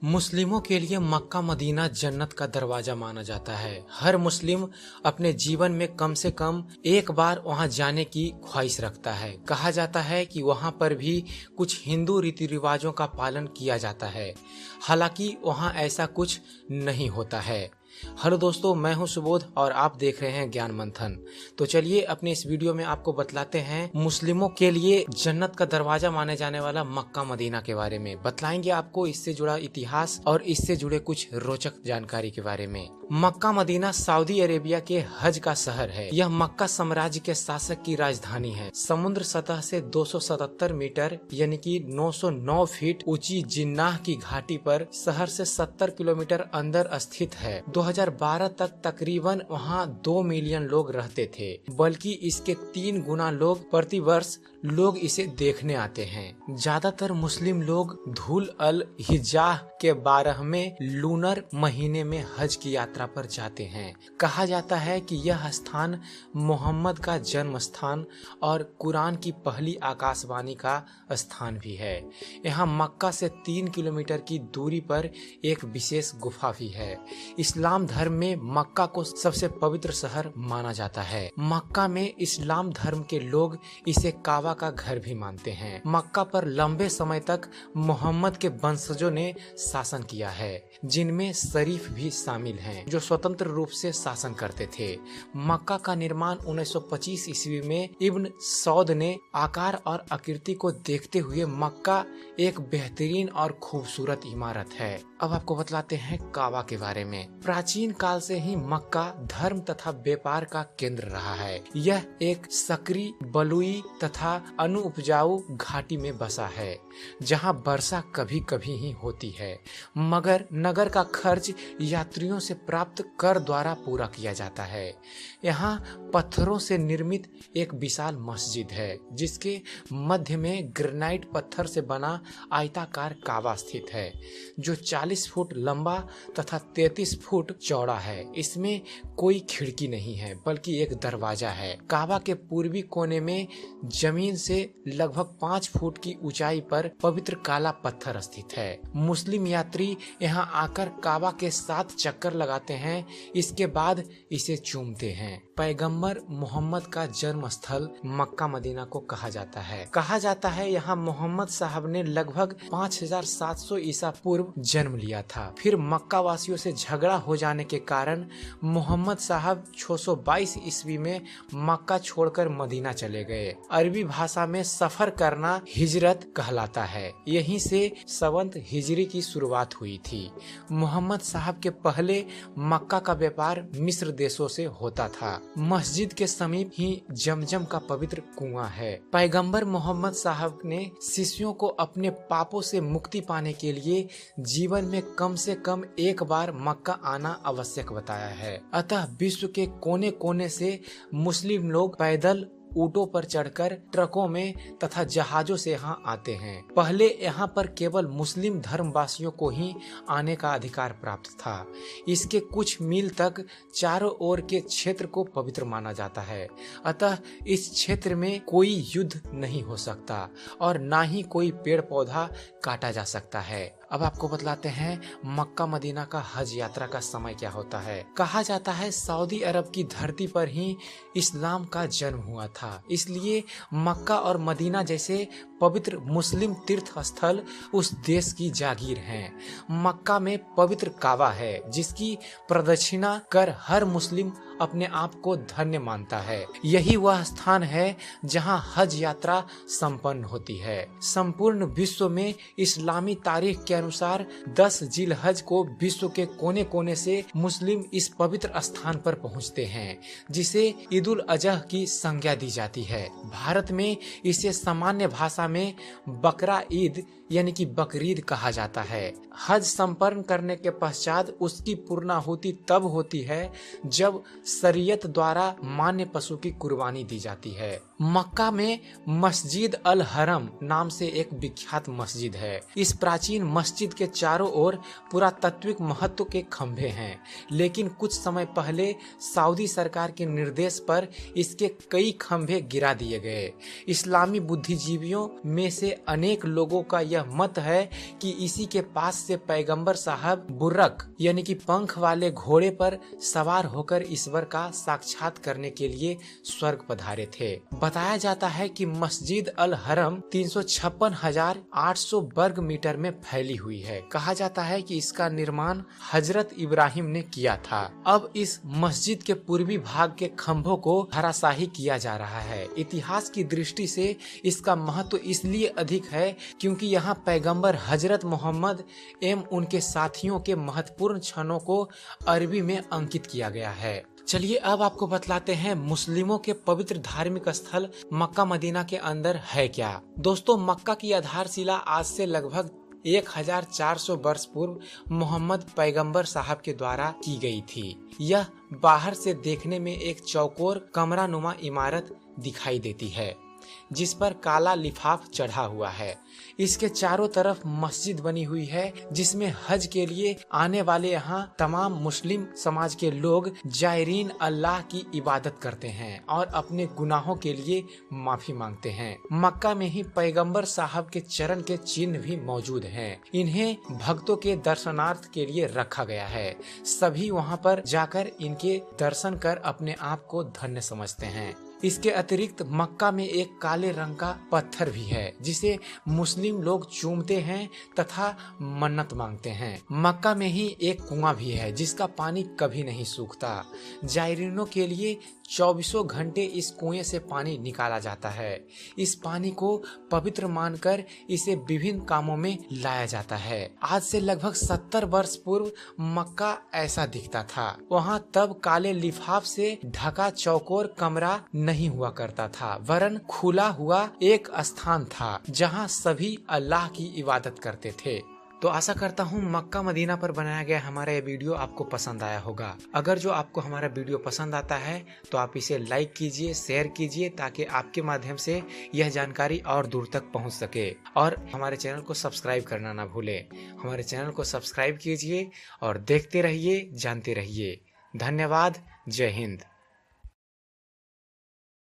मुस्लिमों के लिए मक्का मदीना जन्नत का दरवाजा माना जाता है। हर मुस्लिम अपने जीवन में कम से कम एक बार वहां जाने की ख्वाहिश रखता है। कहा जाता है कि वहां पर भी कुछ हिंदू रीति रिवाजों का पालन किया जाता है, हालांकि वहां ऐसा कुछ नहीं होता है। हेलो दोस्तों, मैं हूं सुबोध और आप देख रहे हैं ज्ञान मंथन। तो चलिए अपने इस वीडियो में आपको बतलाते हैं मुस्लिमों के लिए जन्नत का दरवाजा माने जाने वाला मक्का मदीना के बारे में। बतलाएंगे आपको इससे जुड़ा इतिहास और इससे जुड़े कुछ रोचक जानकारी के बारे में। मक्का मदीना सऊदी अरेबिया के हज का शहर है। यह मक्का साम्राज्य के शासक की राजधानी है। समुद्र सतह से 277 मीटर यानी कि 909 फीट ऊंची जिन्नाह की घाटी पर शहर से 70 किलोमीटर अंदर स्थित है। 2012 तक तकरीबन वहां 2 मिलियन लोग रहते थे, बल्कि इसके 3 गुना लोग प्रतिवर्ष लोग इसे देखने आते हैं। ज्यादातर मुस्लिम लोग धुल अल हिज्जाह के 12वें लूनर महीने में हज की यात्रा पर जाते हैं। कहा जाता है कि यह स्थान मोहम्मद का जन्म स्थान और कुरान की पहली आकाशवाणी का स्थान भी है। यहाँ मक्का से 3 किलोमीटर की दूरी पर एक विशेष गुफा भी है। इस्लाम धर्म में मक्का को सबसे पवित्र शहर माना जाता है। मक्का में इस्लाम धर्म के लोग इसे काबा का घर भी मानते हैं। मक्का पर लंबे समय तक मोहम्मद के वंशजों ने शासन किया है, जिनमें शरीफ भी शामिल हैं, जो स्वतंत्र रूप से शासन करते थे। मक्का का निर्माण 1925 ईस्वी में इब्न सौद ने आकार और आकृति को देखते हुए मक्का एक बेहतरीन और खूबसूरत इमारत है। अब आपको बतलाते हैं काबा के बारे में। प्राचीन काल से ही मक्का धर्म तथा व्यापार का केंद्र रहा है। यह एक सक्रिय बलुई तथा अनुपजाऊ घाटी में बसा है, जहां वर्षा कभी कभी ही होती है, मगर नगर का खर्च यात्रियों से प्राप्त कर द्वारा पूरा किया जाता है। यहाँ पत्थरों से निर्मित एक विशाल मस्जिद है, जिसके मध्य में ग्रेनाइट पत्थर से बना आयताकार काबा स्थित है, जो 40 फुट लंबा तथा 33 फुट चौड़ा है। इसमें कोई खिड़की नहीं है, बल्कि एक दरवाजा है। काबा के पूर्वी कोने में जमीन से लगभग 5 फुट की ऊंचाई पर पवित्र काला पत्थर स्थित है। मुस्लिम यात्री यहाँ आकर काबा के 7 चक्कर लगाते हैं, इसके बाद इसे चूमते हैं। पैगंबर मोहम्मद का जन्म स्थल मक्का मदीना को कहा जाता है। कहा जाता है यहाँ मोहम्मद साहब ने लगभग 5700 ईसा पूर्व जन्म लिया था। फिर मक्का वासियों से झगड़ा हो जाने के कारण मोहम्मद साहब 622 ईस्वी में मक्का छोड़कर मदीना चले गए। अरबी भाषा में सफर करना हिजरत कहलाता है। यहीं से सवंत हिजरी की शुरुआत हुई थी। मोहम्मद साहब के पहले मक्का का व्यापार मिस्र देशों से होता था। मस्जिद के समीप ही जमजम का पवित्र कुआं है। पैगंबर मोहम्मद साहब ने शिष्यों को अपने पापों से मुक्ति पाने के लिए जीवन में कम से कम एक बार मक्का आना आवश्यक बताया है। अतः विश्व के कोने कोने से मुस्लिम लोग पैदल, ऊँटों पर चढ़कर, ट्रकों में तथा जहाजों से यहाँ आते हैं। पहले यहाँ पर केवल मुस्लिम धर्मवासियों को ही आने का अधिकार प्राप्त था। इसके कुछ मील तक चारों ओर के क्षेत्र को पवित्र माना जाता है। अतः इस क्षेत्र में कोई युद्ध नहीं हो सकता और ना ही कोई पेड़ पौधा काटा जा सकता है। अब आपको बतलाते हैं मक्का मदीना का हज यात्रा का समय क्या होता है। कहा जाता है सऊदी अरब की धरती पर ही इस्लाम का जन्म हुआ था, इसलिए मक्का और मदीना जैसे पवित्र मुस्लिम तीर्थ स्थल उस देश की जागीर हैं। मक्का में पवित्र काबा है, जिसकी प्रदक्षिणा कर हर मुस्लिम अपने आप को धन्य मानता है। यही वह स्थान है जहां हज यात्रा संपन्न होती है। संपूर्ण विश्व में इस्लामी तारीख के अनुसार 10 जिलहज को विश्व के कोने कोने से मुस्लिम इस पवित्र स्थान पर पहुंचते हैं, जिसे ईद-उल अजहा की संज्ञा दी जाती है। भारत में इसे सामान्य भाषा में बकरा ईद यानी कि बकरीद कहा जाता है। हज संपन्न करने के पश्चात उसकी पूर्णाहुति तब होती है जब शरीयत द्वारा मान्य पशु की कुर्बानी दी जाती है। मक्का में मस्जिद अल हरम नाम से एक विख्यात मस्जिद है। इस प्राचीन मस्जिद के चारों ओर पुरातात्विक महत्व के खंभे हैं, लेकिन कुछ समय पहले सऊदी सरकार के निर्देश पर इसके कई खंभे गिरा दिए गए। इस्लामी बुद्धिजीवियों में से अनेक लोगों का यह मत है कि इसी के पास से पैगंबर साहब बुर्रक यानी कि पंख वाले घोड़े पर सवार होकर ईश्वर का साक्षात करने के लिए स्वर्ग पधारे थे। बताया जाता है कि मस्जिद अल हरम 356,800 वर्ग मीटर में फैली हुई है। कहा जाता है कि इसका निर्माण हजरत इब्राहिम ने किया था। अब इस मस्जिद के पूर्वी भाग के खंभों को धराशाही किया जा रहा है। इतिहास की दृष्टि से इसका महत्व इसलिए अधिक है क्योंकि यहाँ पैगंबर हजरत मोहम्मद एवं उनके साथियों के महत्वपूर्ण क्षणों को अरबी में अंकित किया गया है। चलिए अब आपको बतलाते हैं मुस्लिमों के पवित्र धार्मिक स्थल मक्का मदीना के अंदर है क्या। दोस्तों, मक्का की आधारशिला आज से लगभग 1400 वर्ष पूर्व मोहम्मद पैगंबर साहब के द्वारा की गई थी। यह बाहर से देखने में एक चौकोर कमरा नुमा इमारत दिखाई देती है जिस पर काला लिफाफ चढ़ा हुआ है। इसके चारों तरफ मस्जिद बनी हुई है जिसमें हज के लिए आने वाले यहाँ तमाम मुस्लिम समाज के लोग जायरीन अल्लाह की इबादत करते हैं और अपने गुनाहों के लिए माफी मांगते हैं। मक्का में ही पैगंबर साहब के चरण के चिन्ह भी मौजूद हैं। इन्हें भक्तों के दर्शनार्थ के लिए रखा गया है। सभी वहाँ पर जाकर इनके दर्शन कर अपने आप को धन्य समझते हैं। इसके अतिरिक्त मक्का में एक काले रंग का पत्थर भी है जिसे मुस्लिम लोग चूमते हैं तथा मन्नत मांगते हैं। मक्का में ही एक कुआं भी है जिसका पानी कभी नहीं सूखता। जायरीनों के लिए 24 घंटे इस कुएं से पानी निकाला जाता है। इस पानी को पवित्र मानकर इसे विभिन्न कामों में लाया जाता है। आज से लगभग 70 वर्ष पूर्व मक्का ऐसा दिखता था। वहाँ तब काले लिफाफ से ढका चौकोर कमरा नहीं हुआ करता था, वरन खुला हुआ एक स्थान था जहाँ सभी अल्लाह की इबादत करते थे। तो आशा करता हूँ मक्का मदीना पर बनाया गया हमारा ये वीडियो आपको पसंद आया होगा। अगर जो आपको हमारा वीडियो पसंद आता है तो आप इसे लाइक कीजिए, शेयर कीजिए ताकि आपके माध्यम से यह जानकारी और दूर तक पहुँच सके। और हमारे चैनल को सब्सक्राइब करना ना भूलें। हमारे चैनल को सब्सक्राइब कीजिए और देखते रहिए, जानते रहिए। धन्यवाद। जय हिंद।